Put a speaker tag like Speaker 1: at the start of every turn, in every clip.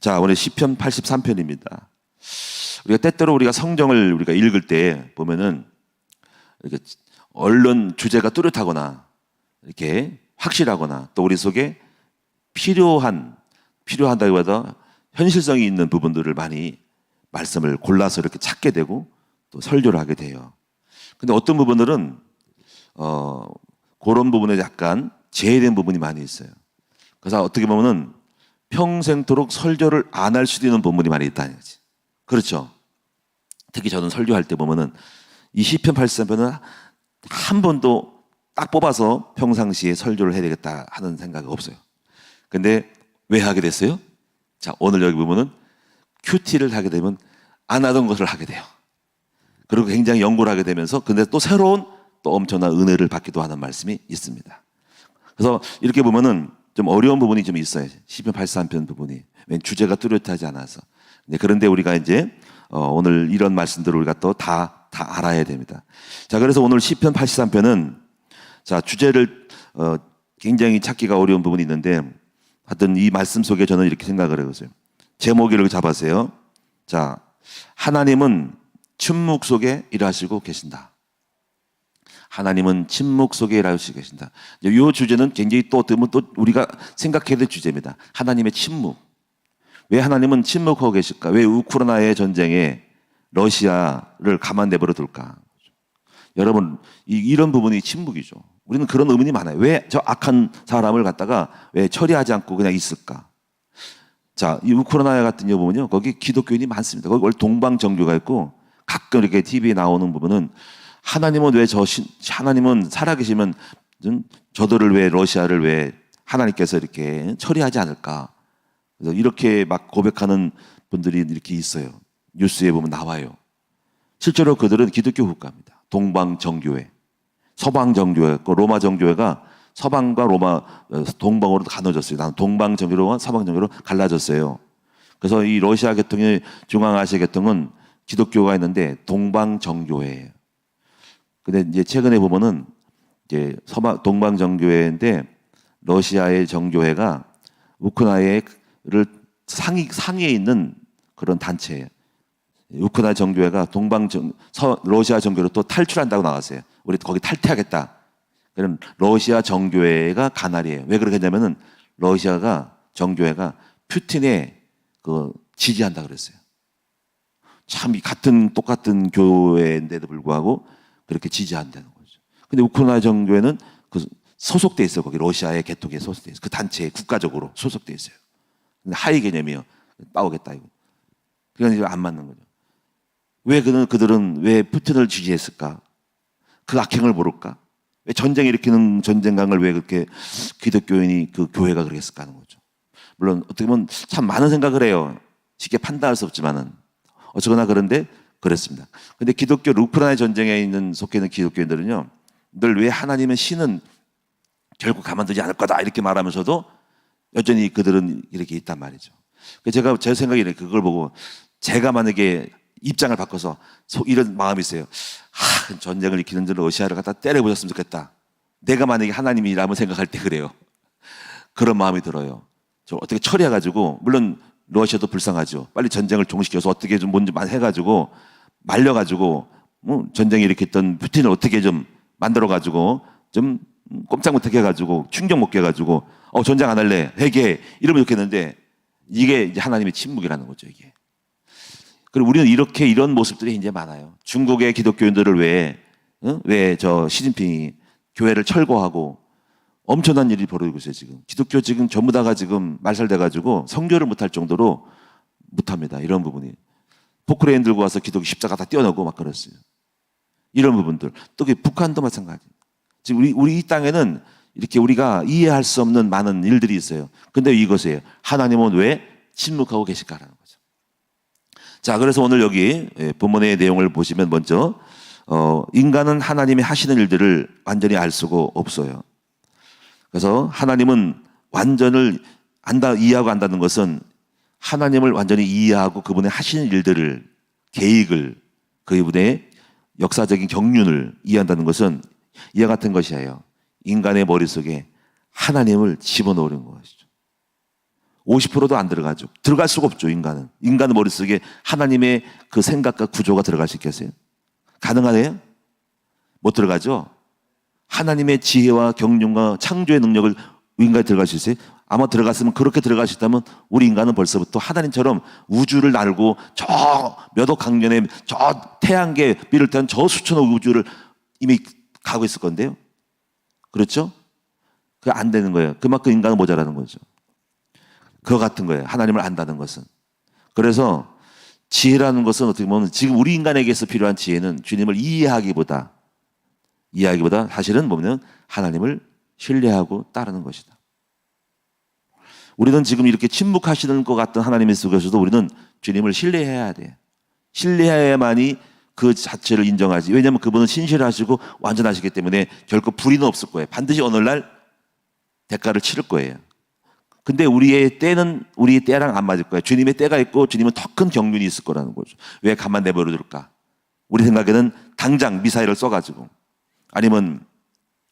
Speaker 1: 자, 오늘 시편 83편입니다. 우리가 때때로 우리가 성경을 우리가 읽을 때 보면은 이렇게 얼른 주제가 뚜렷하거나 이렇게 확실하거나 또 우리 속에 필요하다기보다 현실성이 있는 부분들을 많이 말씀을 골라서 이렇게 찾게 되고 또 설교를 하게 돼요. 근데 어떤 부분들은 그런 부분에 약간 제외된 부분이 많이 있어요. 그래서 어떻게 보면은 평생토록 설교를 안 할 수도 있는 부분이 많이 있다는 거지. 그렇죠. 특히 저는 설교할 때 보면은 이 시편 83편은 한 번도 딱 뽑아서 평상시에 설교를 해야 되겠다 하는 생각이 없어요. 근데 왜 하게 됐어요? 자, 오늘 여기 보면은 큐티를 하게 되면 안 하던 것을 하게 돼요. 그리고 굉장히 연구를 하게 되면서 근데 또 새로운 또 엄청난 은혜를 받기도 하는 말씀이 있습니다. 그래서 이렇게 보면은 좀 어려운 부분이 좀 있어요. 시편 83편 부분이. 왜냐면 주제가 뚜렷하지 않아서. 그런데 우리가 이제 오늘 이런 말씀들을 우리가 또 다 알아야 됩니다. 자, 그래서 오늘 시편 83편은 자, 주제를 굉장히 찾기가 어려운 부분이 있는데 하여튼 이 말씀 속에 저는 이렇게 생각을 해보세요. 제목을 이렇게 잡았어요. 자, 하나님은 침묵 속에 일하시고 계신다. 하나님은 침묵 속에 일하시고 계신다. 이 주제는 굉장히 또 우리가 생각해야 될 주제입니다. 하나님의 침묵. 왜 하나님은 침묵하고 계실까? 왜 우크라이나의 전쟁에 러시아를 가만 내버려 둘까? 여러분, 이런 부분이 침묵이죠. 우리는 그런 의문이 많아요. 왜 저 악한 사람을 갖다가 왜 처리하지 않고 그냥 있을까? 자, 이 우크라이나 같은 경우는요, 거기 기독교인이 많습니다. 거기 원래 동방정교가 있고 가끔 이렇게 TV에 나오는 부분은 하나님은 하나님은 살아계시면 저들을 왜 러시아를 왜 하나님께서 이렇게 처리하지 않을까? 그래서 이렇게 막 고백하는 분들이 이렇게 있어요. 뉴스에 보면 나와요. 실제로 그들은 기독교 국가입니다. 동방정교회, 서방정교회였고 로마 정교회가 서방과 로마, 동방으로 나눠졌어요. 나는 동방정교회와 서방정교회로 갈라졌어요. 그래서 이 러시아 계통의 중앙아시아 계통은 기독교가 있는데 동방정교회예요. 근데 이제 최근에 보면은 이제 동방정교회인데 러시아의 정교회가 우크라이나를 상위에 있는 그런 단체예요. 우크라이나 정교회가 러시아 정교회로 또 탈출한다고 나왔어요. 우리 거기 탈퇴하겠다. 그럼 러시아 정교회가 가날이에요. 왜 그렇게 했냐면은 러시아가 정교회가 푸틴에 지지한다 그랬어요. 참 똑같은 교회인데도 불구하고 그렇게 지지한다는 거죠. 근데 우크라이나 정교회는 소속돼 있어요. 거기 러시아의 계통에 소속돼 있어요. 그 단체에 국가적으로 소속돼 있어요. 근데 하위 개념이요. 싸우겠다 이거. 그러니까 안 맞는 거죠. 왜 그들은 왜 푸틴을 지지했을까? 그 악행을 모를까? 왜 전쟁 일으키는 전쟁강을 왜 그렇게 기독교인이 그 교회가 그렇게 했을까 하는 거죠. 물론 어떻게 보면 참 많은 생각을 해요. 쉽게 판단할 수 없지만은 어쩌거나 그런데 그랬습니다. 근데 우크라이나 전쟁에 속해 있는 기독교인들은요, 늘 왜 하나님의 신은 결국 가만두지 않을 거다 이렇게 말하면서도 여전히 그들은 이렇게 있단 말이죠. 제 생각이 그걸 보고 제가 만약에 입장을 바꿔서 이런 마음이 있어요. 전쟁을 일으키는 러시아를 갖다 때려보셨으면 좋겠다. 내가 만약에 하나님이라면 생각할 때 그래요. 그런 마음이 들어요. 저 어떻게 처리해가지고, 물론 러시아도 불쌍하죠. 빨리 전쟁을 종식시켜서 어떻게 좀 뭔지 해가지고 말려가지고 전쟁을 일으켰던 푸틴을 어떻게 좀 만들어가지고 좀 꼼짝 못하게 해가지고 충격 먹게 해가지고 전쟁 안 할래 회개해 이러면 좋겠는데 이게 이제 하나님의 침묵이라는 거죠. 이게. 그리고 우리는 이런 모습들이 이제 많아요. 중국의 기독교인들을 왜 시진핑이 교회를 철거하고 엄청난 일이 벌어지고 있어요. 기독교 전부 다가 말살돼가지고 선교를 못할 정도로 못합니다. 이런 부분이. 포크레인 들고 와서 기독교 십자가 다 떼어내고 막 그랬어요. 이런 부분들. 또 북한도 마찬가지. 지금 우리 이 땅에는 이렇게 우리가 이해할 수 없는 많은 일들이 있어요. 근데 이것이에요. 하나님은 왜 침묵하고 계실까라는 거죠. 자, 그래서 오늘 여기 본문의 내용을 보시면 먼저 인간은 하나님이 하시는 일들을 완전히 알 수가 없어요. 그래서 하나님은 완전을 이해하고 안다는 것은 하나님을 완전히 이해하고 그분의 하시는 일들을, 계획을, 그분의 역사적인 경륜을 이해한다는 것은 이와 같은 것이에요. 인간의 머릿속에 하나님을 집어넣는 것이죠. 50%도 안 들어가죠. 들어갈 수가 없죠, 인간은. 인간의 머릿속에 하나님의 그 생각과 구조가 들어갈 수 있겠어요? 가능하네요? 못 들어가죠? 하나님의 지혜와 경륜과 창조의 능력을 인간이 들어갈 수 있어요? 아마 들어갔으면, 그렇게 들어갈 수 있다면 우리 인간은 벌써부터 하나님처럼 우주를 날고 저 몇 억 강년에 저 태양계 비롯한 저 수천억 우주를 이미 가고 있을 건데요. 그렇죠? 그게 안 되는 거예요. 그만큼 인간은 모자라는 거죠. 그거 같은 거예요. 하나님을 안다는 것은. 그래서 지혜라는 것은 어떻게 보면 지금 우리 인간에게서 필요한 지혜는 주님을 이해하기보다 사실은 뭐냐면 하나님을 신뢰하고 따르는 것이다. 우리는 지금 이렇게 침묵하시는 것 같은 하나님의 속에서도 우리는 주님을 신뢰해야 돼. 신뢰해야만이 그 자체를 인정하지. 왜냐하면 그분은 신실하시고 완전하시기 때문에 결코 불의는 없을 거예요. 반드시 어느 날 대가를 치를 거예요. 근데 우리의 때는 우리의 때랑 안 맞을 거예요. 주님의 때가 있고 주님은 더 큰 경륜이 있을 거라는 거죠. 왜 가만 내버려둘까? 우리 생각에는 당장 미사일을 쏘가지고 아니면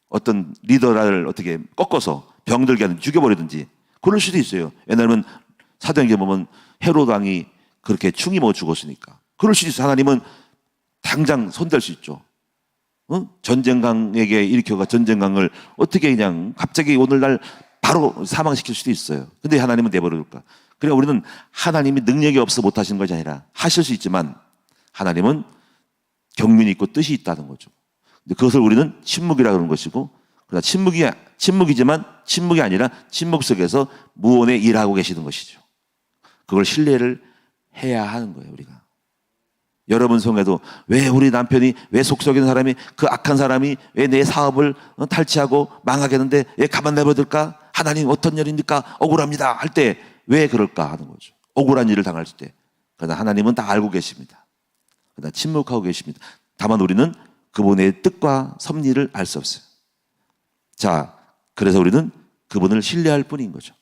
Speaker 1: 어떤 리더를 어떻게 꺾어서 병들게 하든지 죽여버리든지 그럴 수도 있어요. 왜냐하면 사도행전 보면 헤롯 왕이 그렇게 충이 못 죽었으니까. 그럴 수도 있어요. 하나님은 당장 손댈 수 있죠. 전쟁강에게 일으켜가 전쟁강을 어떻게 그냥 갑자기 오늘날 바로 사망시킬 수도 있어요. 근데 하나님은 내버려둘까? 그러니까 우리는 하나님이 능력이 없어 못하시는 것이 아니라 하실 수 있지만 하나님은 경륜이 있고 뜻이 있다는 거죠. 근데 그것을 우리는 침묵이라 그러는 것이고, 그러나 침묵이지만 침묵이 아니라 침묵 속에서 무언의 일하고 계시는 것이죠. 그걸 신뢰를 해야 하는 거예요, 우리가. 여러분 성에도 왜 우리 남편이, 왜 속썩이는 사람이, 그 악한 사람이 왜 내 사업을 탈취하고 망하겠는데 왜 가만 내버려둘까? 하나님 어떤 일입니까? 억울합니다 할 때 왜 그럴까 하는 거죠. 억울한 일을 당할 때. 그러나 하나님은 다 알고 계십니다. 그러나 침묵하고 계십니다. 다만 우리는 그분의 뜻과 섭리를 알 수 없어요. 자, 그래서 우리는 그분을 신뢰할 뿐인 거죠.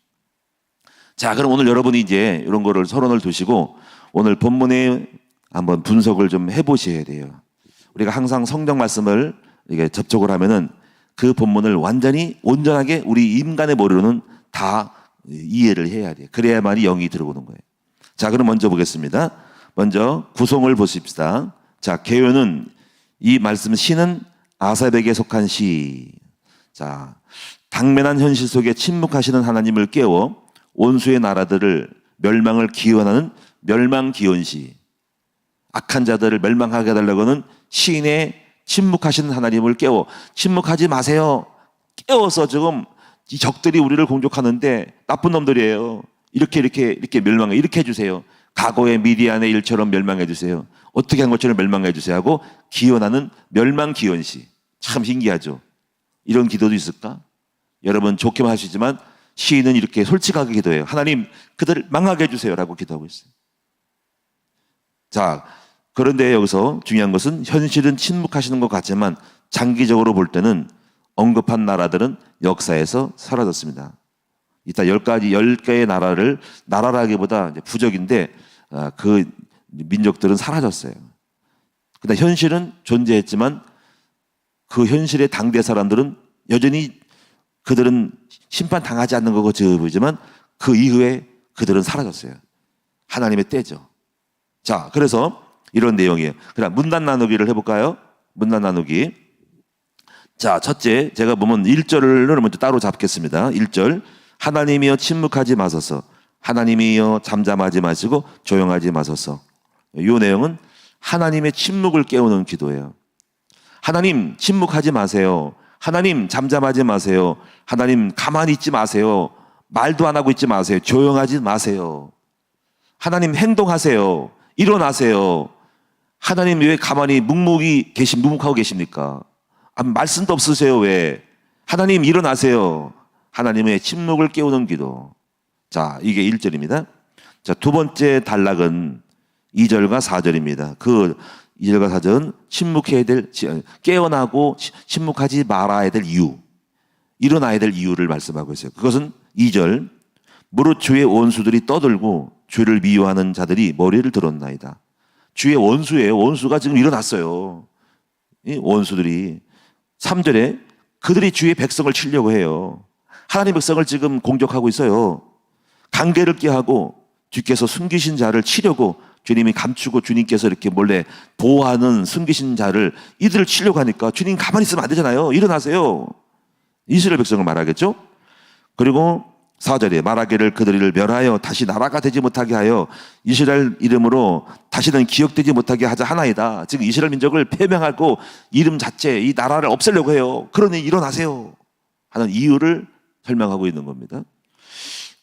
Speaker 1: 자, 그럼 오늘 여러분이 이제 이런 거를 서론을 두시고 오늘 본문에 한번 분석을 좀 해보셔야 돼요. 우리가 항상 성경 말씀을 이게 접촉을 하면은 그 본문을 완전히 온전하게 우리 인간의 머리로는 다 이해를 해야 돼요. 그래야만이 영이 들어오는 거예요. 자, 그럼 먼저 보겠습니다. 먼저 구성을 보십시다. 자, 개요는 이 말씀 시는 아삽에게 속한 시. 자, 당면한 현실 속에 침묵하시는 하나님을 깨워 온수의 나라들을 멸망을 기원하는 멸망기원시. 악한 자들을 멸망하게 해달라고 하는 시인의 침묵하시는 하나님을 깨워. 침묵하지 마세요. 깨워서 지금 이 적들이 우리를 공격하는데 나쁜 놈들이에요. 이렇게 멸망해. 이렇게 해주세요. 과거의 미디안의 일처럼 멸망해 주세요. 어떻게 한 것처럼 멸망해 주세요 하고 기원하는 멸망기원시. 참 신기하죠. 이런 기도도 있을까? 여러분 좋게만 하시지만 시인은 이렇게 솔직하게 기도해요. 하나님 그들을 망하게 해주세요라고 기도하고 있어요. 자, 그런데 여기서 중요한 것은 현실은 침묵하시는 것 같지만 장기적으로 볼 때는 언급한 나라들은 역사에서 사라졌습니다. 이따 10개의 나라를, 나라라기보다 이제 부적인데 그 민족들은 사라졌어요. 근데 현실은 존재했지만 그 현실의 당대 사람들은 여전히 그들은 심판당하지 않는 거고 보이지만 그 이후에 그들은 사라졌어요. 하나님의 때죠. 자, 그래서 이런 내용이에요. 그럼 문단 나누기를 해볼까요? 문단 나누기. 자, 첫째, 제가 보면 1절을 먼저 따로 잡겠습니다. 1절. 하나님이여 침묵하지 마소서. 하나님이여 잠잠하지 마시고 조용하지 마소서. 이 내용은 하나님의 침묵을 깨우는 기도예요. 하나님 침묵하지 마세요. 하나님 잠잠하지 마세요. 하나님 가만히 있지 마세요. 말도 안 하고 있지 마세요. 조용하지 마세요. 하나님 행동하세요. 일어나세요. 하나님 왜 가만히 묵묵하고 계십니까? 말씀도 없으세요. 왜? 하나님 일어나세요. 하나님의 침묵을 깨우는 기도. 자, 이게 1절입니다. 자, 두 번째 단락은 2절과 4절입니다. 그 2절과 4절은 침묵해야 될, 깨어나고 침묵하지 말아야 될 이유, 일어나야 될 이유를 말씀하고 있어요. 그것은 2절. 무릇 주의 원수들이 떠들고 주를 미워하는 자들이 머리를 들었나이다. 주의 원수예요. 원수가 지금 일어났어요. 이 원수들이. 3절에 그들이 주의 백성을 치려고 해요. 하나님 백성을 지금 공격하고 있어요. 관계를 깨하고 주께서 숨기신 자를 치려고 주님이 감추고 주님께서 이렇게 몰래 보호하는 숨기신 자를 이들을 치려고 하니까 주님 가만히 있으면 안 되잖아요. 일어나세요. 이스라엘 백성을 말하겠죠. 그리고 4절에 말하기를 그들을 멸하여 다시 나라가 되지 못하게 하여 이스라엘 이름으로 다시는 기억되지 못하게 하자 하나이다. 지금 이스라엘 민족을 폐명하고 이름 자체 이 나라를 없애려고 해요. 그러니 일어나세요 하는 이유를 설명하고 있는 겁니다.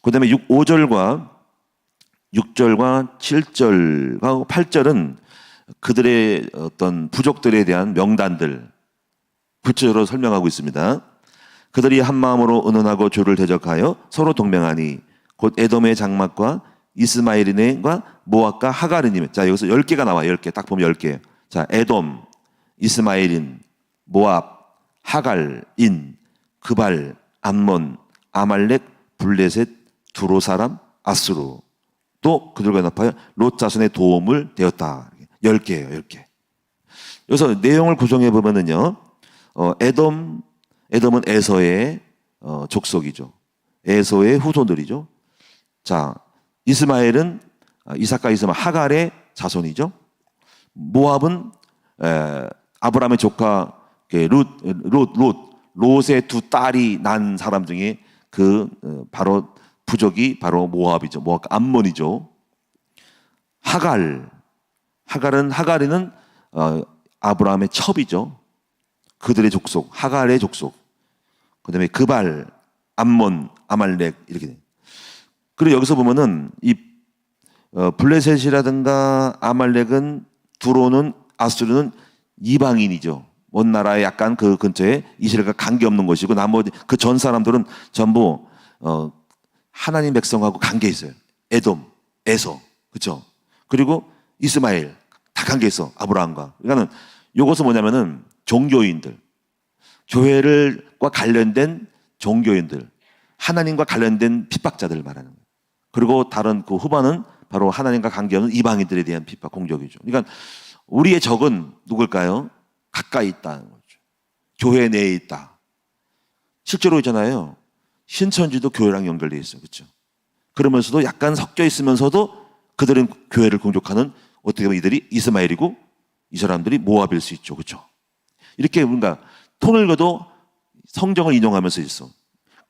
Speaker 1: 그 다음에 5절과 6절과 7절과 8절은 그들의 어떤 부족들에 대한 명단들 구체적으로 설명하고 있습니다. 그들이 한 마음으로 의논하고 주를 대적하여 서로 동맹하니 곧 에돔의 장막과 이스마엘인과 모압과 하가르님. 자, 여기서 10개가 나와요. 10개. 딱 보면 10개예요. 자, 에돔, 이스마엘인, 모압, 하갈인, 그발, 암몬, 아말렉, 블레셋, 두로 사람, 아수르. 또 그들과 연합하여 롯 자손의 도움을 되었다. 10개예요. 10개. 여기서 내용을 구성해 보면은요. 에돔은 에서의 족속이죠. 에서의 후손들이죠. 자, 이스마엘은 이삭과 이스마엘 하갈의 자손이죠. 모압은 아브라함의 조카 롯의 두 딸이 난 사람 중에 바로 부족이 바로 모압이죠. 모압 암몬이죠. 하갈이는 아브라함의 첩이죠. 그들의 족속, 하갈의 족속. 그다음에 그발, 암몬, 아말렉 이렇게 돼요. 그리고 여기서 보면은 이 블레셋이라든가 아말렉은 두로는 아수르는 이방인이죠. 먼 나라에 약간 그 근처에 이스라엘과 관계 없는 것이고 나머지 그 전 사람들은 전부 하나님 백성하고 관계 있어요. 에돔, 에서, 그렇죠? 그리고 이스마엘 다 관계 있어. 아브라함과. 그러니까는 이것은 뭐냐면은 종교인들, 교회를과 관련된 종교인들, 하나님과 관련된 핍박자들을 말하는 거예요. 그리고 다른 그 후반은 바로 하나님과 관계없는 이방인들에 대한 핍박, 공격이죠. 그러니까 우리의 적은 누굴까요? 가까이 있다는 거죠. 교회 내에 있다. 실제로 있잖아요. 신천지도 교회랑 연결되어 있어요. 그렇죠? 그러면서도 약간 섞여 있으면서도 그들은 교회를 공격하는 어떻게 보면 이들이 이스마엘이고 이 사람들이 모압일 수 있죠. 그렇죠? 이렇게 뭔가 통을 그어도 성경을 인용하면서 있어.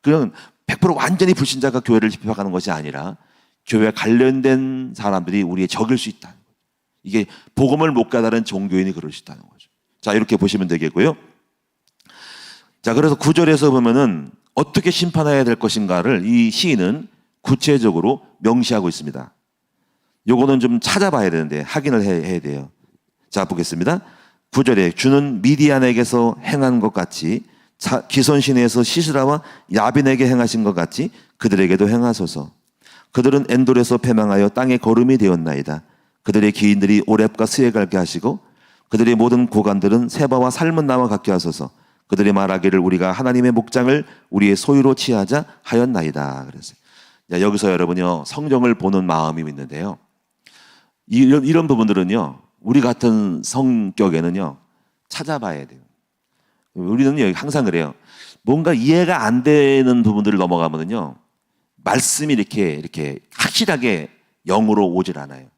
Speaker 1: 그냥 100% 완전히 불신자가 교회를 비판하는 것이 아니라 교회와 관련된 사람들이 우리의 적일 수 있다는 거죠. 이게 복음을 못 깨달은 종교인이 그럴 수 있다는 거죠. 자, 이렇게 보시면 되겠고요. 자, 그래서 9절에서 보면은 어떻게 심판해야 될 것인가를 이 시인은 구체적으로 명시하고 있습니다. 요거는 좀 찾아봐야 되는데 확인을 해야 돼요. 자, 보겠습니다. 9절에 주는 미디안에게서 행한 것 같이 기손시내에서 시스라와 야빈에게 행하신 것 같이 그들에게도 행하소서. 그들은 엔돌에서 패망하여 땅의 거름이 되었나이다. 그들의 기인들이 오렙과 스에 갈게 하시고 그들의 모든 고관들은 세바와 삶은 나와 같게 하소서. 그들이 말하기를 우리가 하나님의 목장을 우리의 소유로 취하자 하였나이다. 그랬어요. 자, 여기서 여러분요 성경을 보는 마음이 있는데요. 이런 부분들은요 우리 같은 성격에는요 찾아봐야 돼요. 우리는 항상 그래요. 뭔가 이해가 안 되는 부분들을 넘어가면은요 말씀이 이렇게 확실하게 영으로 오질 않아요.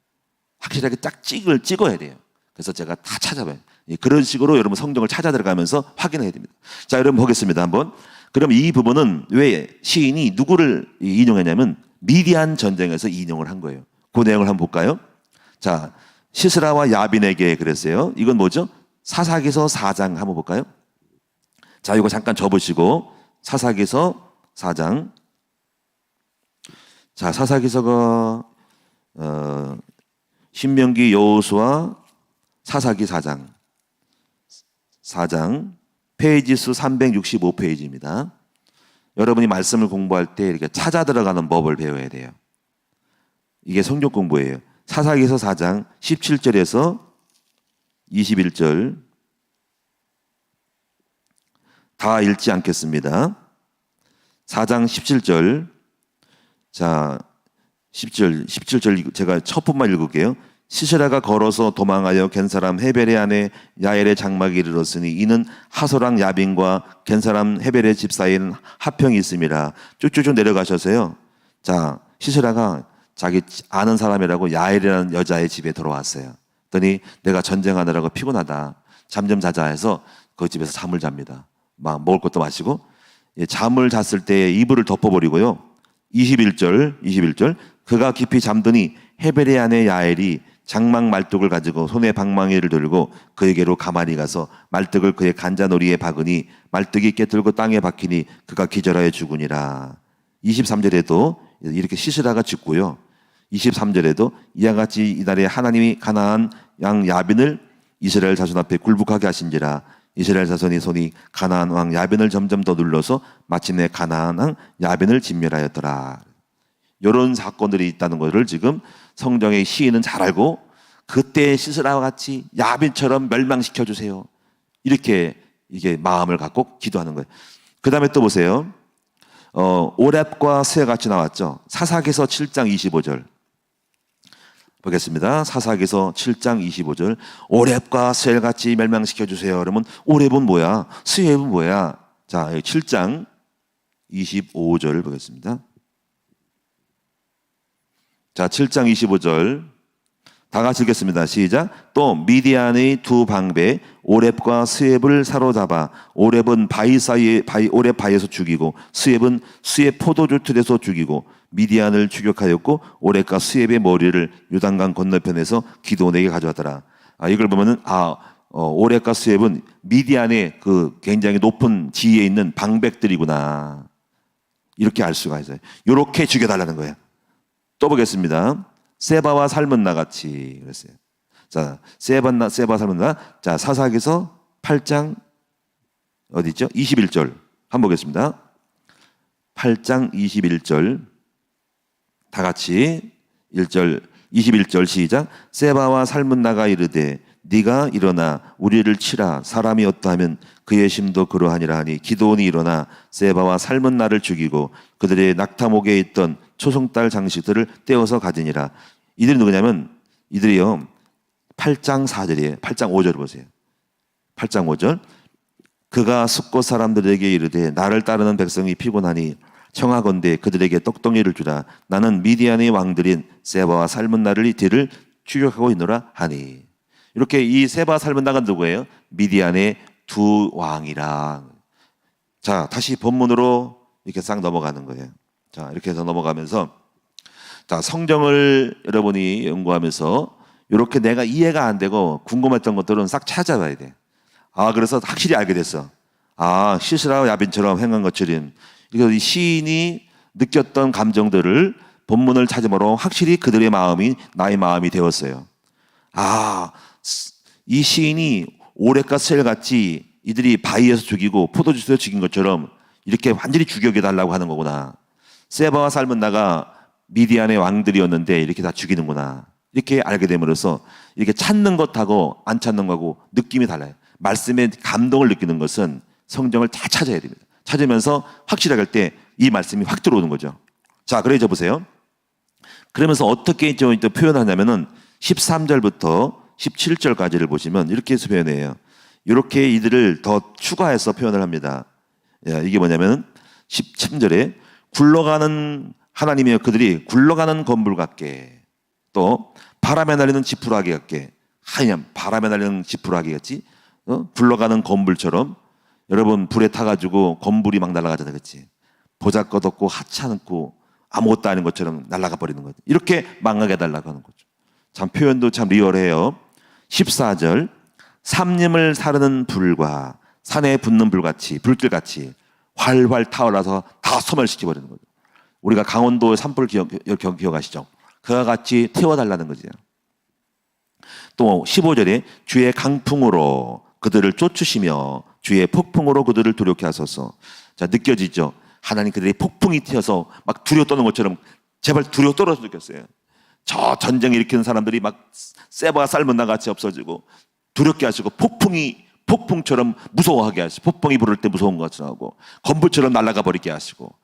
Speaker 1: 확실하게 딱 찍어야 돼요. 그래서 제가 다 찾아봐요. 그런 식으로 여러분 성경을 찾아 들어가면서 확인해야 됩니다. 자, 여러분 보겠습니다. 한번. 그럼 이 부분은 왜 시인이 누구를 인용했냐면 미디안 전쟁에서 인용을 한 거예요. 그 내용을 한번 볼까요? 자, 시스라와 야빈에게 그랬어요. 이건 뭐죠? 사사기서 4장 한번 볼까요? 자, 이거 잠깐 접으시고 사사기서 4장. 자, 사사기서가 신명기, 여호수아, 사사기 4장 페이지 수 365페이지입니다. 여러분이 말씀을 공부할 때 이렇게 찾아 들어가는 법을 배워야 돼요. 이게 성경 공부예요. 사사기서 4장 17절에서 21절 다 읽지 않겠습니다. 4장 17절. 자, 17절 제가 첫 부분만 읽을게요. 시스라가 걸어서 도망하여 겐사람 헤벨의 아내 야엘의 장막에 이르렀으니 이는 하소랑 야빈과 겐사람 헤벨의 집 사이에는 하평이 있음이라. 쭉쭉쭉 내려가셔서요. 자, 시스라가 자기 아는 사람이라고 야엘이라는 여자의 집에 들어왔어요. 그랬더니 내가 전쟁하느라고 피곤하다. 잠 좀 자자 해서 그 집에서 잠을 잡니다. 막 먹을 것도 마시고 잠을 잤을 때 이불을 덮어버리고요. 21절 그가 깊이 잠드니 헤벨의 아내 야엘이 장막 말뚝을 가지고 손에 방망이를 들고 그에게로 가만히 가서 말뚝을 그의 간자놀이에 박으니 말뚝이 깨들고 땅에 박히니 그가 기절하여 죽으니라. 23절에도 이렇게 시스라가 죽고요. 23절에도 이와 같이 이날에 하나님이 가나안 양 야빈을 이스라엘 자손 앞에 굴복하게 하신지라. 이스라엘 자손이 손이 가나안 왕 야빈을 점점 더 눌러서 마침내 가나안 왕 야빈을 진멸하였더라. 이런 사건들이 있다는 것을 지금 성경의 시인은 잘 알고 그때 시스라와 같이 야빈처럼 멸망시켜 주세요. 이렇게 이게 마음을 갖고 기도하는 거예요. 그 다음에 또 보세요. 오렙과 스에 같이 나왔죠. 사사기서 7장 25절 보겠습니다. 사사기서 7장 25절 오렙과 스에 같이 멸망시켜 주세요. 그러면 오렙은 뭐야? 스에는 뭐야? 자, 7장 25절 보겠습니다. 자, 7장 25절 다 같이 읽겠습니다. 시작. 또 미디안의 두 방배 오렙과 스웹을 사로잡아 오렙은 오렙 바위에서 죽이고 스웹은 스웹 포도주 틀에서 죽이고 미디안을 추격하였고 오렙과 스웹의 머리를 요단강 건너편에서 기드온에게 가져왔더라. 이걸 보면은 오렙과 스웹은 미디안의 그 굉장히 높은 지위에 있는 방백들이구나. 이렇게 알 수가 있어요. 이렇게 죽여달라는 거예요. 또 보겠습니다. 세바와 살문나 같이 그랬어요. 자, 세바 살문나. 자, 사사기서 8장 어디 있죠? 21절 한번 보겠습니다. 8장 21절 다 같이 1절 21절 시작. 세바와 살문나가 이르되 네가 일어나 우리를 치라. 사람이 어떠하면 그의 심도 그러하니라 하니 기드온이 일어나 세바와 살문나를 죽이고 그들의 낙타목에 있던 초송달 장식들을 떼어서 가지니라. 이들이 누구냐면 이들이요 8장 4절이에요. 8장 5절 보세요. 8장 5절 그가 숫곳 사람들에게 이르되 나를 따르는 백성이 피곤하니 청하건대 그들에게 떡덩이를 주라. 나는 미디안의 왕들인 세바와 살문나를 이 뒤를 추격하고 있노라 하니. 이렇게 이 세바 살문나가 누구예요? 미디안의 두 왕이라. 자, 다시 본문으로 이렇게 싹 넘어가는 거예요. 자, 이렇게 해서 넘어가면서 자, 성경을 여러분이 연구하면서 이렇게 내가 이해가 안 되고 궁금했던 것들은 싹 찾아봐야 돼. 그래서 확실히 알게 됐어. 시스라와 야빈처럼 행한 것처럼. 그래서 이 시인이 느꼈던 감정들을 본문을 찾으므로 확실히 그들의 마음이 나의 마음이 되었어요. 이 시인이 오렙과 스엘 같이 이들이 바위에서 죽이고 포도주에서 죽인 것처럼 이렇게 완전히 죽여달라고 하는 거구나. 세바와 살문나가 미디안의 왕들이었는데 이렇게 다 죽이는구나. 이렇게 알게 됨으로써 이렇게 찾는 것하고 안 찾는 것하고 느낌이 달라요. 말씀의 감동을 느끼는 것은 성경을 다 찾아야 됩니다. 찾으면서 확실하게 할 때 이 말씀이 확 들어오는 거죠. 자, 그래서 보세요. 그러면서 어떻게 또 표현하냐면은 13절부터 17절까지를 보시면 이렇게 해서 표현해요. 이렇게 이들을 더 추가해서 표현을 합니다. 이게 뭐냐면 13절에 굴러가는 하나님이여 그들이 굴러가는 건물 같게 또 바람에 날리는 지푸라기 같게 바람에 날리는 지푸라기 같이 굴러가는 건물처럼 여러분 불에 타가지고 건물이 막 날아가잖아요. 그렇지? 보잘것없고 하찮고 아무것도 아닌 것처럼 날아가 버리는 거죠. 이렇게 망하게 해달라고 하는 거죠. 참 표현도 참 리얼해요. 14절 삼림을 사르는 불과 산에 붙는 불같이 불길같이 활활 타올라서 다 소멸시켜버리는 거죠. 우리가 강원도 산불 기억하시죠? 그와 같이 태워달라는 거죠. 또 15절에 주의 강풍으로 그들을 쫓으시며 주의 폭풍으로 그들을 두렵게 하소서. 자, 느껴지죠? 하나님 그들의 폭풍이 튀어서 막 두려워 떠는 것처럼 제발 두려워 떨어서 느꼈어요. 저 전쟁 일으키는 사람들이 막 세바와 살문나 같이 없어지고 두렵게 하시고 폭풍처럼 무서워하게 하시고 폭풍이 부를 때 무서운 것처럼 하고 건불처럼 날아가 버리게 하시고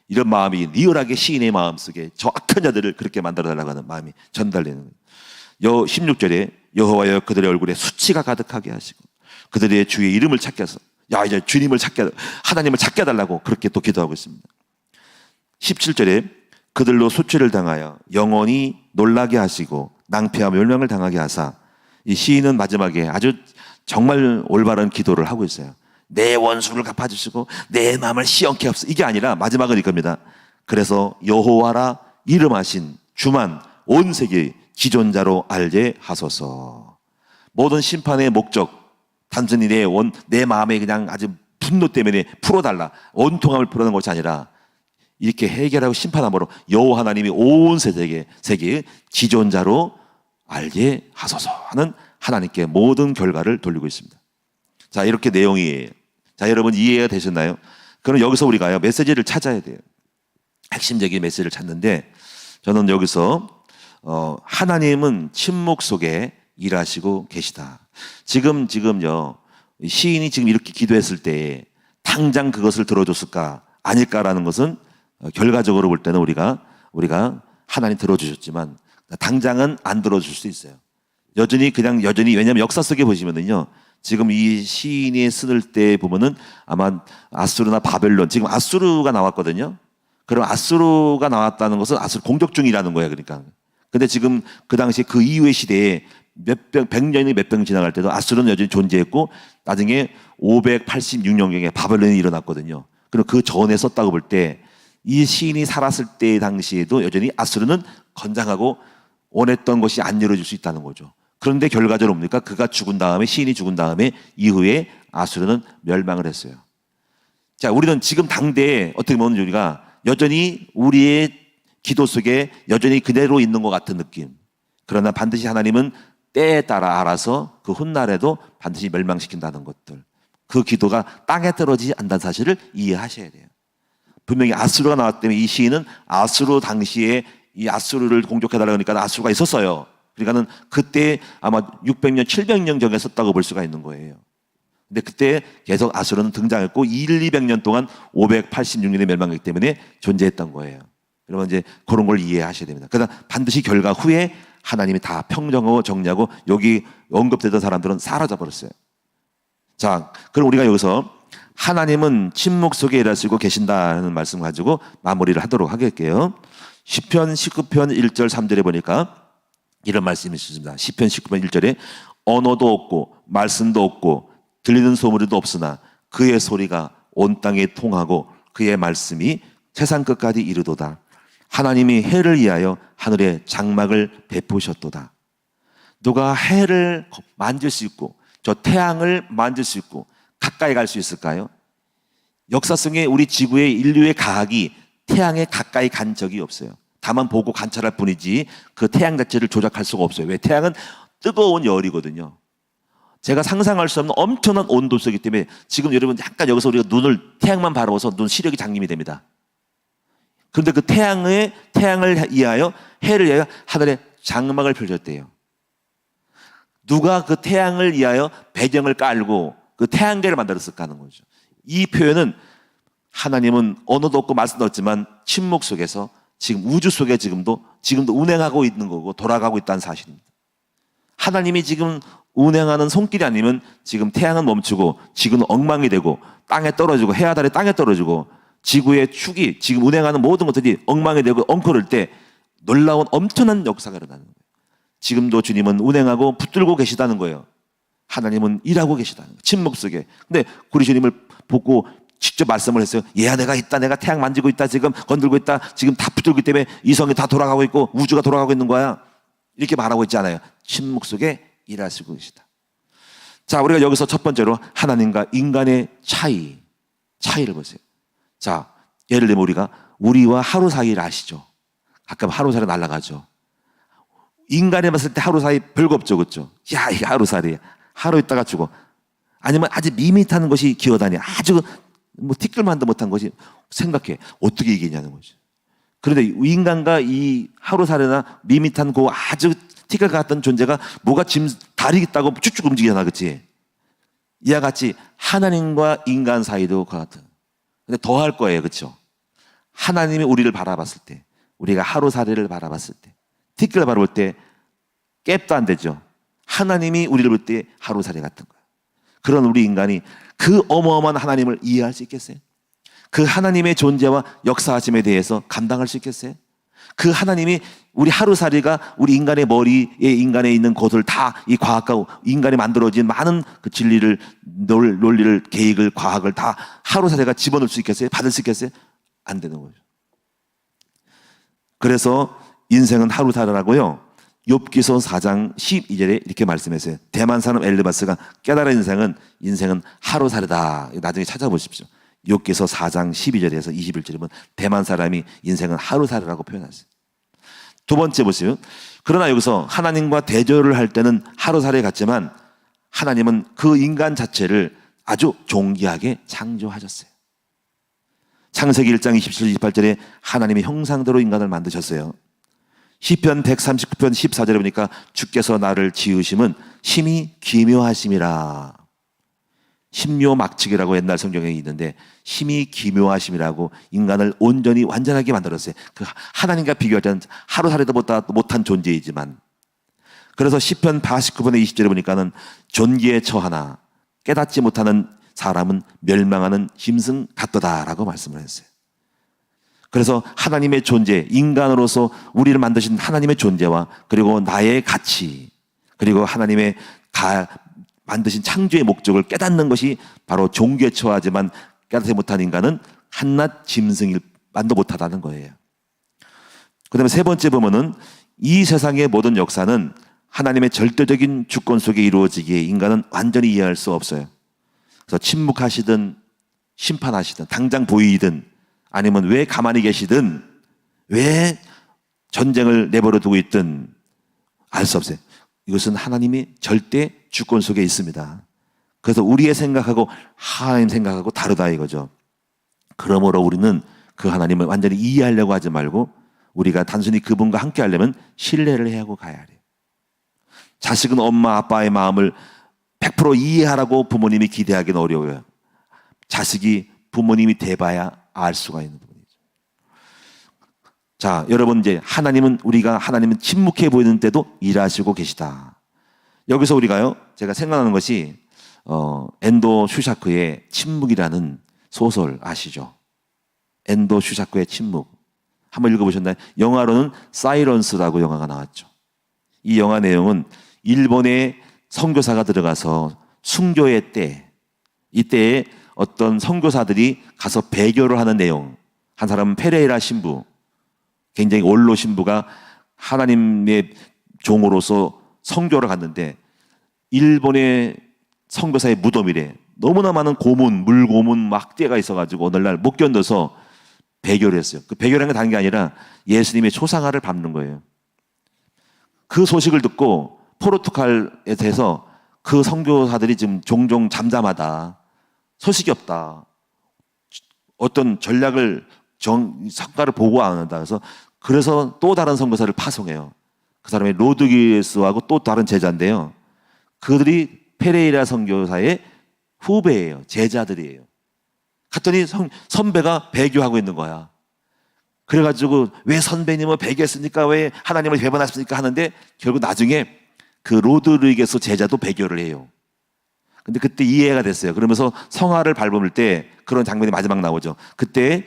Speaker 1: 이런 마음이 리얼하게 시인의 마음속에 저 악한 자들을 그렇게 만들어달라고 하는 마음이 전달되는 거예요. 16절에 여호와여 그들의 얼굴에 수치가 가득하게 하시고 그들의 주의 이름을 찾게 해서 이제 주님을 하나님을 찾게 해달라고 그렇게 또 기도하고 있습니다. 17절에 그들로 수치를 당하여 영원히 놀라게 하시고 낭패와 멸망을 당하게 하사. 이 시인은 마지막에 아주 정말 올바른 기도를 하고 있어요. 내 원수를 갚아주시고 내 마음을 시원케 하옵소서. 이게 아니라 마지막은 이겁니다. 그래서 여호와라 이름하신 주만 온 세계 지존자로 알게 하소서. 모든 심판의 목적, 단순히 내 마음에 그냥 아주 분노 때문에 풀어달라, 원통함을 풀어내는 것이 아니라 이렇게 해결하고 심판함으로 여호와 하나님이 온 세계의 지존자로 알게 하소서 하는 하나님께 모든 결과를 돌리고 있습니다. 자, 이렇게 내용이에요. 자, 여러분 이해가 되셨나요? 그럼 여기서 우리가요 메시지를 찾아야 돼요. 핵심적인 메시지를 찾는데, 저는 여기서 하나님은 침묵 속에 일하시고 계시다. 지금요 시인이 지금 이렇게 기도했을 때 당장 그것을 들어줬을까 아닐까라는 것은 결과적으로 볼 때는 우리가 하나님 들어주셨지만 당장은 안 들어줄 수 있어요. 여전히 왜냐하면 역사 속에 보시면은요, 지금 이 시인이 쓸 때 보면은 아마 아수르나 바벨론, 지금 아수르가 나왔거든요. 그럼 아수르가 나왔다는 것은 아수르 공격 중이라는 거예요. 그러니까. 근데 지금 그 당시 그 이후의 시대에 100년이 몇 병 지나갈 때도 아수르는 여전히 존재했고, 나중에 586년경에 바벨론이 일어났거든요. 그럼 그 전에 썼다고 볼 때 이 시인이 살았을 때 당시에도 여전히 아수르는 건장하고 원했던 것이 안 이루어질 수 있다는 거죠. 그런데 결과적으로 뭡니까? 그가 죽은 다음에, 시인이 죽은 다음에 이후에 아수르는 멸망을 했어요. 자, 우리는 지금 당대에 어떻게 보면 우리가 여전히 우리의 기도 속에 여전히 그대로 있는 것 같은 느낌. 그러나 반드시 하나님은 때에 따라 알아서 그 훗날에도 반드시 멸망시킨다는 것들. 그 기도가 땅에 떨어지지 않는다는 사실을 이해하셔야 돼요. 분명히 아수르가 나왔기 때문에 이 시인은 아수르 당시에 이 아수르를 공격해달라고 하니까 아수르가 있었어요. 그러니까는 그때 아마 600년, 700년 전에 썼다고 볼 수가 있는 거예요. 근데 그때 계속 아수르는 등장했고 200년 동안 586년에 멸망했기 때문에 존재했던 거예요. 여러분 이제 그런 걸 이해하셔야 됩니다. 그러나 반드시 결과 후에 하나님이 다 평정하고 정리하고 여기 언급되던 사람들은 사라져 버렸어요. 자, 그럼 우리가 여기서 하나님은 침묵 속에 일하시고 계신다는 말씀 가지고 마무리를 하도록 하겠게요. 시편 19편 1절 3절에 보니까 이런 말씀이 있습니다. 시편 19편 1절에 언어도 없고 말씀도 없고 들리는 소리도 없으나 그의 소리가 온 땅에 통하고 그의 말씀이 세상 끝까지 이르도다. 하나님이 해를 위하여 하늘에 장막을 베푸셨도다. 누가 해를 만질 수 있고 저 태양을 만질 수 있고 가까이 갈 수 있을까요? 역사 속에 우리 지구의 인류의 과학이 태양에 가까이 간 적이 없어요. 다만 보고 관찰할 뿐이지 그 태양 자체를 조작할 수가 없어요. 왜? 태양은 뜨거운 열이거든요. 제가 상상할 수 없는 엄청난 온도수이기 때문에 지금 여러분 약간 여기서 우리가 태양만 바라봐서 눈 시력이 장님이 됩니다. 그런데 그 태양을 위하여, 해를 위하여 하늘에 장막을 펼쳤대요. 누가 그 태양을 위하여 배경을 깔고 그 태양계를 만들었을까 하는 거죠. 이 표현은 하나님은 언어도 없고 말씀도 없지만 침묵 속에서 지금 우주 속에 지금도 운행하고 있는 거고 돌아가고 있다는 사실입니다. 하나님이 지금 운행하는 손길이 아니면 지금 태양은 멈추고 지구는 엉망이 되고 땅에 떨어지고 해와 달이 땅에 떨어지고 지구의 축이 지금 운행하는 모든 것들이 엉망이 되고 엉클을 때 놀라운 엄청난 역사가 일어나는 거예요. 지금도 주님은 운행하고 붙들고 계시다는 거예요. 하나님은 일하고 계시다는 거예요. 침묵 속에. 근데 우리 주님을 보고 직접 말씀을 했어요. 얘야, 내가 있다. 내가 태양 만지고 있다. 지금 건들고 있다. 지금 다 붙들기 때문에 이성이 다 돌아가고 있고 우주가 돌아가고 있는 거야. 이렇게 말하고 있지 않아요. 침묵 속에 일하시고 계시다. 자, 우리가 여기서 첫 번째로 하나님과 인간의 차이를 보세요. 자, 예를 들면 우리와 하루 사이를 아시죠? 가끔 하루 사이 날아가죠. 인간에 봤을 때 하루 사이 별거 없죠. 그렇죠? 야, 이게 하루 사이야. 하루 있다가 죽어. 아니면 아주 밋밋한 것이 기어다니. 아주 티끌만도 못한 것이 생각해. 어떻게 이기냐는 거죠. 그런데 인간과 이 하루살이나 밋밋한 그 아주 티끌 같은 존재가 뭐가 다리 있다고 쭉쭉 움직이잖아. 그렇지? 이와 같이 하나님과 인간 사이도 그 같은. 근데 더 할 거예요. 그렇죠? 하나님이 우리를 바라봤을 때, 우리가 하루살이를 바라봤을 때, 티끌을 바라볼 때 깹도 안 되죠. 하나님이 우리를 볼 때 하루살이 같은 거예요. 그런 우리 인간이 그 어마어마한 하나님을 이해할 수 있겠어요? 그 하나님의 존재와 역사하심에 대해서 감당할 수 있겠어요? 그 하나님이 우리 하루살이가 우리 인간의 머리에 인간에 있는 것을 다 이 과학과 인간이 만들어진 많은 그 진리를 논리를 계획을 과학을 다 하루살이가 집어넣을 수 있겠어요? 받을 수 있겠어요? 안 되는 거죠. 그래서 인생은 하루살이라고요. 욥기서 4장 12절에 이렇게 말씀했어요. 대만 사람 엘르바스가 깨달은 인생은 하루살이다. 나중에 찾아보십시오. 욥기서 4장 12절에서 21절에 보면 대만 사람이 인생은 하루살이라고 표현했어요. 두 번째 보세요. 그러나 여기서 하나님과 대조를 할 때는 하루살이 같지만 하나님은 그 인간 자체를 아주 존귀하게 창조하셨어요. 창세기 1장 27절 28절에 하나님의 형상대로 인간을 만드셨어요. 시편 139편 14절에 보니까 주께서 나를 지으심은 심히 기묘하심이라. 심묘막측이라고 옛날 성경에 있는데 심히 기묘하심이라고 인간을 온전히 완전하게 만들었어요. 그 하나님과 비교할 때는 하루살이도 못한 존재이지만, 그래서 시편 89편의 20절에 보니까는 존귀에 처하나 깨닫지 못하는 사람은 멸망하는 짐승 같도다라고 말씀을 했어요. 그래서 하나님의 존재, 인간으로서 우리를 만드신 하나님의 존재와 그리고 나의 가치, 그리고 하나님의 만드신 창조의 목적을 깨닫는 것이 바로 종교에 처하지만 깨닫지 못한 인간은 한낱 짐승일 만도 못하다는 거예요. 그 다음에 세 번째 보면은 이 세상의 모든 역사는 하나님의 절대적인 주권 속에 이루어지기에 인간은 완전히 이해할 수 없어요. 그래서 침묵하시든 심판하시든 당장 보이든 아니면 왜 가만히 계시든 왜 전쟁을 내버려 두고 있든 알 수 없어요. 이것은 하나님이 절대 주권 속에 있습니다. 그래서 우리의 생각하고 하나님 생각하고 다르다 이거죠. 그러므로 우리는 그 하나님을 완전히 이해하려고 하지 말고 우리가 단순히 그분과 함께 하려면 신뢰를 해야 하고 가야 해요. 자식은 엄마 아빠의 마음을 100% 이해하라고 부모님이 기대하기는 어려워요. 자식이 부모님이 돼봐야 알 수가 있는 부분이죠. 자, 여러분 이제 우리가 하나님은 침묵해 보이는 때도 일하시고 계시다. 여기서 우리가요, 제가 생각나는 것이 엔도 슈샤크의 침묵이라는 소설 아시죠? 엔도 슈샤크의 침묵. 한번 읽어보셨나요? 영화로는 사이런스라고 영화가 나왔죠. 이 영화 내용은 일본의 선교사가 들어가서 순교의 이때에 어떤 선교사들이 가서 배교를 하는 내용. 한 사람은 페레이라 신부, 굉장히 원로 신부가 하나님의 종으로서 선교를 갔는데 일본의 선교사의 무덤이래. 너무나 많은 고문, 물고문 막 떼가 있어가지고 오늘날 못 견뎌서 배교를 했어요. 그 배교라는 게 다른 게 아니라 예수님의 초상화를 밟는 거예요. 그 소식을 듣고 포르투갈에서 그 선교사들이 지금 종종 잠잠하다, 소식이 없다, 어떤 전략을 성과를 보고 안 한다. 그래서 또 다른 선교사를 파송해요. 그 사람이 로드기에스하고 또 다른 제자인데요. 그들이 페레이라 선교사의 후배예요. 제자들이에요. 갔더니 선배가 배교하고 있는 거야. 그래가지고 왜 선배님은 배교했습니까? 왜 하나님을 배반했습니까? 하는데 결국 나중에 그 로드리게스 제자도 배교를 해요. 근데 그때 이해가 됐어요. 그러면서 성화를 밟을 때 그런 장면이 마지막 나오죠. 그때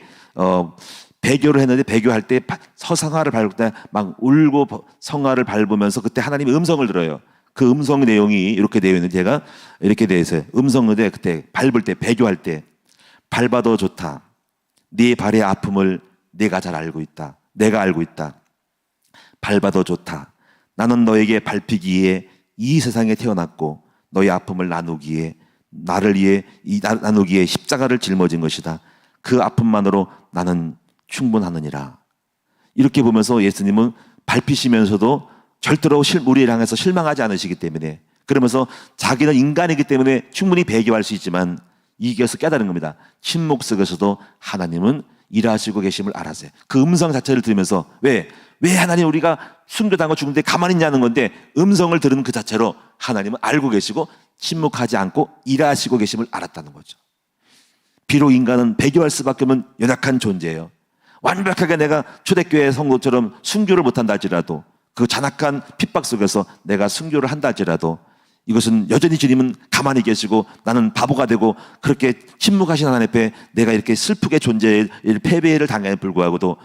Speaker 1: 배교를 했는데 배교할 때 서성화를 밟을 때 막 울고 성화를 밟으면서 그때 하나님의 음성을 들어요. 그 음성 내용이 이렇게 되어 있는데 제가 이렇게 되어 있어요. 음성인데 그때 밟을 때 배교할 때 밟아도 좋다. 네 발의 아픔을 내가 잘 알고 있다. 내가 알고 있다. 밟아도 좋다. 나는 너에게 밟히기에 이 세상에 태어났고 너의 아픔을 나누기에 나를 위해 나누기에 십자가를 짊어진 것이다. 그 아픔만으로 나는 충분하느니라. 이렇게 보면서 예수님은 밟히시면서도 절대로 우리를 향해서 실망하지 않으시기 때문에, 그러면서 자기는 인간이기 때문에 충분히 배교할 수 있지만 이겨서 깨달은 겁니다. 침묵 속에서도 하나님은 일하시고 계심을 알았어요. 그 음성 자체를 들으면서 왜 하나님 우리가 순교당하고 죽는데 가만히 있냐는 건데 음성을 들은 그 자체로 하나님은 알고 계시고 침묵하지 않고 일하시고 계심을 알았다는 거죠. 비록 인간은 배교할 수밖에 없는 연약한 존재예요. 완벽하게 내가 초대교회 성도처럼 순교를 못한다 할지라도, 그 잔악한 핍박 속에서 내가 순교를 한다 할지라도 이것은 여전히 주님은 가만히 계시고 나는 바보가 되고 그렇게 침묵하신 하나님 앞에 내가 이렇게 슬프게 패배를 당함에 불구하고도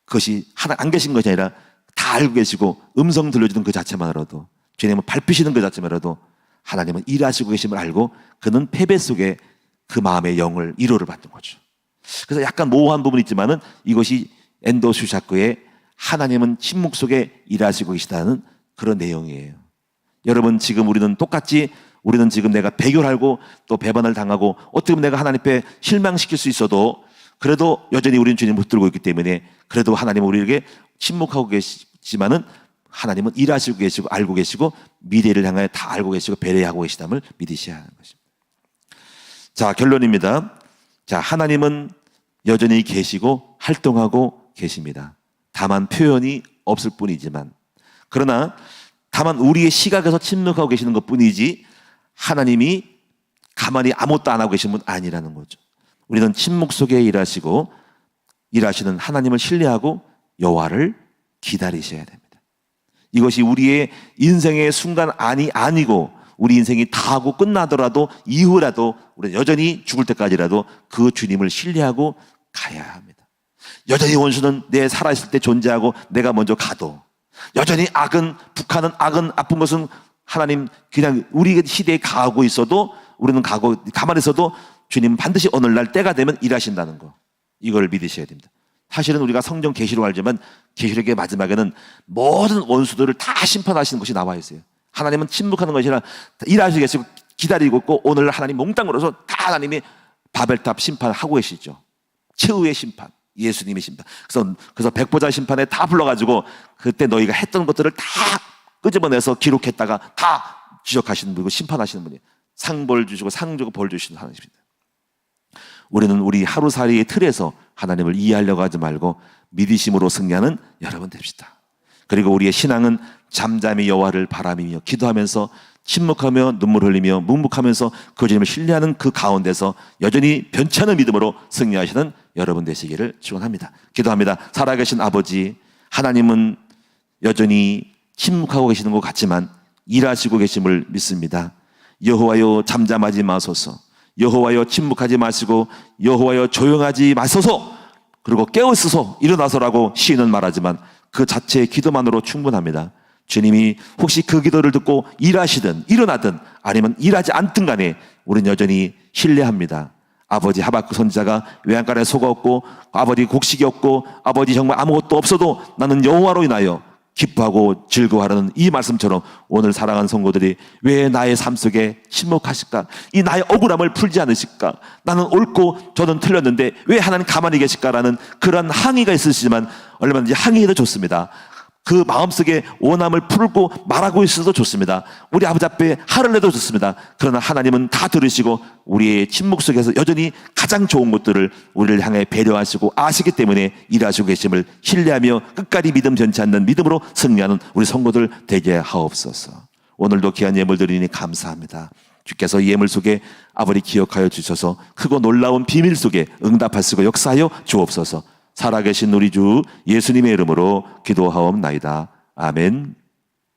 Speaker 1: 그것이 하나 안 계신 것이 아니라 다 알고 계시고 음성 들려주는 그 자체만으로도, 주님은 밟히시는 그 자체만으로도 하나님은 일하시고 계심을 알고 그는 패배 속에 그 마음의 영을 위로를 받는 거죠. 그래서 약간 모호한 부분이 있지만은 이것이 엔도 슈샤크의 하나님은 침묵 속에 일하시고 계시다는 그런 내용이에요. 여러분, 지금 우리는 똑같이, 우리는 지금 내가 배교하고 또 배반을 당하고 어떻게 보면 내가 하나님 앞에 실망시킬 수 있어도 그래도 여전히 우리는 주님을 붙들고 있기 때문에 그래도 하나님은 우리에게 침묵하고 계시지만은 하나님은 일하시고 계시고 알고 계시고 미래를 향하여 다 알고 계시고 배려하고 계시담을 믿으셔야 하는 것입니다. 자, 결론입니다. 자, 하나님은 여전히 계시고 활동하고 계십니다. 다만 표현이 없을 뿐이지만, 그러나 다만 우리의 시각에서 침묵하고 계시는 것 뿐이지 하나님이 가만히 아무것도 안 하고 계신 분 아니라는 거죠. 우리는 침묵 속에 일하시고 일하시는 하나님을 신뢰하고 여호와를 기다리셔야 됩니다. 이것이 우리의 인생의 순간 아니고 우리 인생이 다 하고 끝나더라도 이후라도 우리는 여전히 죽을 때까지라도 그 주님을 신뢰하고 가야 합니다. 여전히 원수는 내 살아있을 때 존재하고 내가 먼저 가도, 여전히 북한은 아픈 것은 하나님 그냥 우리 시대에 가고 있어도 우리는 가만히 있어도 주님은 반드시 어느 날 때가 되면 일하신다는 거, 이걸 믿으셔야 됩니다. 사실은 우리가 성경 계시록 알지만 계시록의 마지막에는 모든 원수들을 다 심판하시는 것이 나와 있어요. 하나님은 침묵하는 것이 아니라 일하시겠고 기다리고 있고 오늘 하나님 몽땅 걸어서 다 하나님이 바벨탑 심판하고 계시죠. 최후의 심판, 예수님의 심판. 그래서 백보자 심판에 다 불러가지고 그때 너희가 했던 것들을 다 끄집어내서 기록했다가 다 지적하시는 분이고 심판하시는 분이에요. 상벌 주시고 상 주고 벌 주시는 하나님입니다. 우리는 우리 하루살이의 틀에서 하나님을 이해하려고 하지 말고 믿으심으로 승리하는 여러분 됩시다. 그리고 우리의 신앙은 잠잠히 여호와를 바라보며 기도하면서 침묵하며 눈물 흘리며 묵묵하면서 그 주님을 신뢰하는 그 가운데서 여전히 변치 않은 믿음으로 승리하시는 여러분 되시기를 축원합니다. 기도합니다. 살아계신 아버지, 하나님은 여전히 침묵하고 계시는 것 같지만 일하시고 계심을 믿습니다. 여호와여 잠잠하지 마소서. 여호와여 침묵하지 마시고 여호와여 조용하지 마소서. 그리고 깨어있어서 일어나서라고 시인은 말하지만 그 자체의 기도만으로 충분합니다. 주님이 혹시 그 기도를 듣고 일하시든 일어나든 아니면 일하지 않든 간에 우리는 여전히 신뢰합니다. 아버지 하박국 선지자가 외양간에 소가 없고 아버지 곡식이 없고 아버지 정말 아무것도 없어도 나는 여호와로 인하여 기뻐하고 즐거워하는 이 말씀처럼 오늘 사랑하는 성도들이 왜 나의 삶 속에 침묵하실까? 이 나의 억울함을 풀지 않으실까? 나는 옳고 저는 틀렸는데 왜 하나님 가만히 계실까라는 그런 항의가 있으시지만 얼마든지 항의해도 좋습니다. 그 마음속에 원함을 풀고 말하고 있어도 좋습니다. 우리 아버지 앞에 화를 내도 좋습니다. 그러나 하나님은 다 들으시고 우리의 침묵 속에서 여전히 가장 좋은 것들을 우리를 향해 배려하시고 아시기 때문에 일하시고 계심을 신뢰하며 끝까지 믿음 변치 않는 믿음으로 승리하는 우리 성도들 되게 하옵소서. 오늘도 귀한 예물 드리니 감사합니다. 주께서 이 예물 속에 아버지 기억하여 주셔서 크고 놀라운 비밀 속에 응답하시고 역사하여 주옵소서. 살아계신 우리 주 예수님의 이름으로 기도하옵나이다. 아멘.